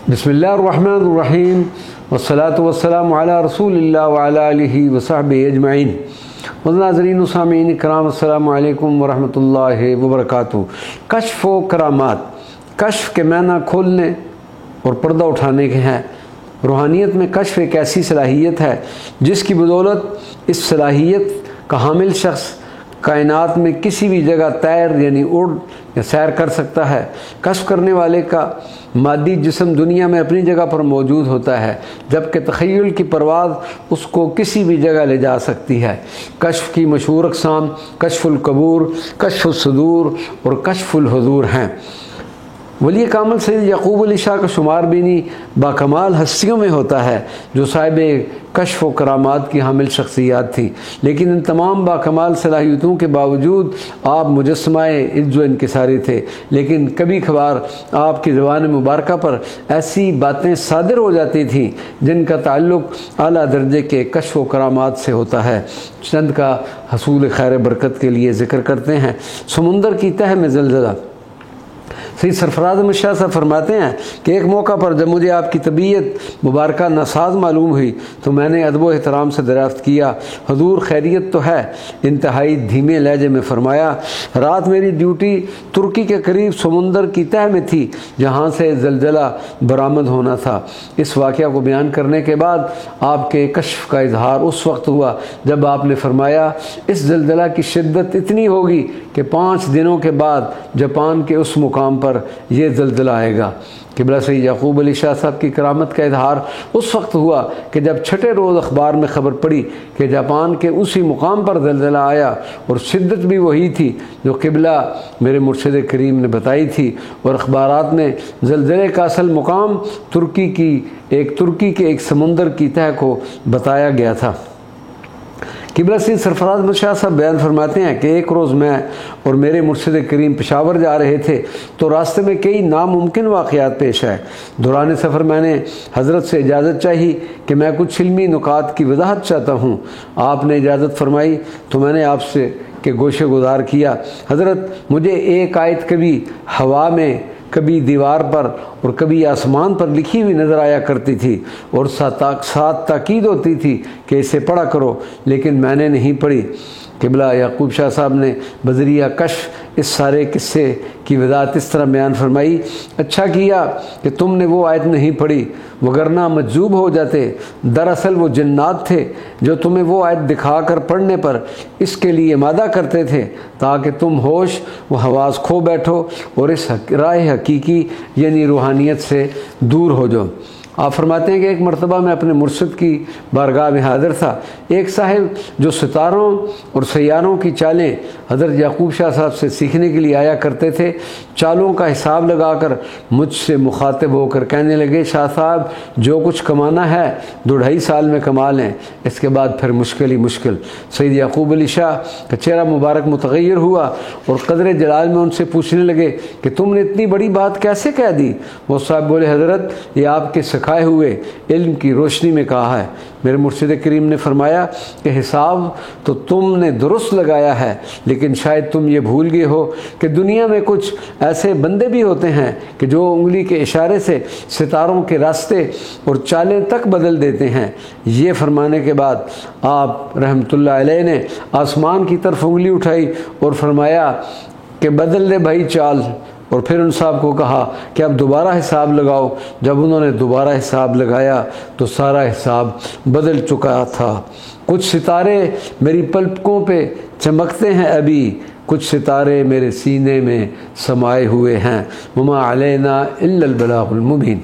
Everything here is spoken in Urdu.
بسم الرحمن الرحیم والصلاة والسلام علی رسول اللہ وعلی آلہ وصحبہ اجمعین۔ ناظرین و سامعین کرام، السلام علیکم ورحمۃ اللہ وبرکاتہ۔ کشف و کرامات، کشف کے معنی کھولنے اور پردہ اٹھانے کے ہیں۔ روحانیت میں کشف ایک ایسی صلاحیت ہے جس کی بدولت اس صلاحیت کا حامل شخص کائنات میں کسی بھی جگہ تیر یعنی اڑ یا سیر کر سکتا ہے۔ کشف کرنے والے کا مادی جسم دنیا میں اپنی جگہ پر موجود ہوتا ہے، جبکہ تخیل کی پرواز اس کو کسی بھی جگہ لے جا سکتی ہے۔ کشف کی مشہور اقسام کشف القبور، کشف الصدور اور کشف الحضور ہیں۔ ولی کامل سید یعقوب علی شاہ کا شمار بھی باکمال ہستیوں میں ہوتا ہے جو صاحب کشف و کرامات کی حامل شخصیات تھی، لیکن ان تمام باکمال صلاحیتوں کے باوجود آپ مجسمہ عجز و انکساری تھے۔ لیکن کبھی کبھار آپ کی زبان مبارکہ پر ایسی باتیں صادر ہو جاتی تھیں جن کا تعلق اعلیٰ درجے کے کشف و کرامات سے ہوتا ہے۔ چند کا حصول خیر برکت کے لیے ذکر کرتے ہیں۔ سمندر کی تہ میں زلزلہ۔ سید سرفراز احمد شاہ صاحب فرماتے ہیں کہ ایک موقع پر جب مجھے آپ کی طبیعت مبارکہ ناساز معلوم ہوئی تو میں نے ادب و احترام سے دریافت کیا، حضور خیریت تو ہے؟ انتہائی دھیمے لہجے میں فرمایا، رات میری ڈیوٹی ترکی کے قریب سمندر کی تہ میں تھی جہاں سے زلزلہ برآمد ہونا تھا۔ اس واقعہ کو بیان کرنے کے بعد آپ کے کشف کا اظہار اس وقت ہوا جب آپ نے فرمایا، اس زلزلہ کی شدت اتنی ہوگی کہ 5 دنوں کے بعد جاپان کے اس مقام پر یہ زلزلہ آئے گا۔ قبلہ سید یعقوب علی شاہ صاحب کی کرامت کا اظہار اس وقت ہوا کہ جب چھٹے روز اخبار میں خبر پڑی کہ جاپان کے اسی مقام پر زلزلہ آیا اور شدت بھی وہی تھی جو قبلہ میرے مرشد کریم نے بتائی تھی، اور اخبارات میں زلزلے کا اصل مقام ترکی کے ایک سمندر کی تہ کو بتایا گیا تھا۔ قبلہ سید سرفراز احمد شاہ صاحب بیان فرماتے ہیں کہ ایک روز میں اور میرے مرشد کریم پشاور جا رہے تھے تو راستے میں کئی ناممکن واقعات پیش آئے۔ دوران سفر میں نے حضرت سے اجازت چاہی کہ میں کچھ علمی نکات کی وضاحت چاہتا ہوں۔ آپ نے اجازت فرمائی تو میں نے آپ سے کہ گوشے گزار کیا۔ حضرت، مجھے ایک آیت کبھی ہوا میں، کبھی دیوار پر اور کبھی آسمان پر لکھی ہوئی نظر آیا کرتی تھی اور ساتھ تاکید ہوتی تھی کہ اسے پڑھا کرو، لیکن میں نے نہیں پڑھی۔ قبلہ یعقوب شاہ صاحب نے بذریعہ کشف اس سارے قصے کی وضاحت اس طرح بیان فرمائی، اچھا کیا کہ تم نے وہ آیت نہیں پڑھی، وگرنہ مجذوب ہو جاتے۔ دراصل وہ جنات تھے جو تمہیں وہ آیت دکھا کر پڑھنے پر اس کے لیے مادہ کرتے تھے تاکہ تم ہوش و حواس کھو بیٹھو اور اس راہ حقیقی یعنی روحانیت سے دور ہو جاؤ۔ آپ فرماتے ہیں کہ ایک مرتبہ میں اپنے مرشد کی بارگاہ میں حاضر تھا۔ ایک صاحب جو ستاروں اور سیاروں کی چالیں حضرت یعقوب شاہ صاحب سے سیکھنے کے لیے آیا کرتے تھے، چالوں کا حساب لگا کر مجھ سے مخاطب ہو کر کہنے لگے، شاہ صاحب جو کچھ کمانا ہے 2.5 سال میں کما لیں، اس کے بعد پھر مشکل ہی مشکل۔ سید یعقوب علی شاہ کا چہرہ مبارک متغیر ہوا اور قدر جلال میں ان سے پوچھنے لگے کہ تم نے اتنی بڑی بات کیسے کہہ دی؟ وہ صاحب بولے، حضرت یہ آپ کے سکھائے ہوئے علم کی روشنی میں کہا ہے۔ میرے مرشد کریم نے فرمایا کہ حساب تو تم نے درست لگایا ہے، لیکن شاید تم یہ بھول گئے ہو کہ دنیا میں کچھ ایسے بندے بھی ہوتے ہیں کہ جو انگلی کے اشارے سے ستاروں کے راستے اور چالیں تک بدل دیتے ہیں۔ یہ فرمانے کے بعد آپ رحمۃ اللہ علیہ نے آسمان کی طرف انگلی اٹھائی اور فرمایا کہ بدل دے بھائی چال، اور پھر ان صاحب کو کہا کہ اب دوبارہ حساب لگاؤ۔ جب انہوں نے دوبارہ حساب لگایا تو سارا حساب بدل چکا تھا۔ کچھ ستارے میری پلکوں پہ چمکتے ہیں ابھی، کچھ ستارے میرے سینے میں سمائے ہوئے ہیں۔ وما علینا الا البلاغ المبین۔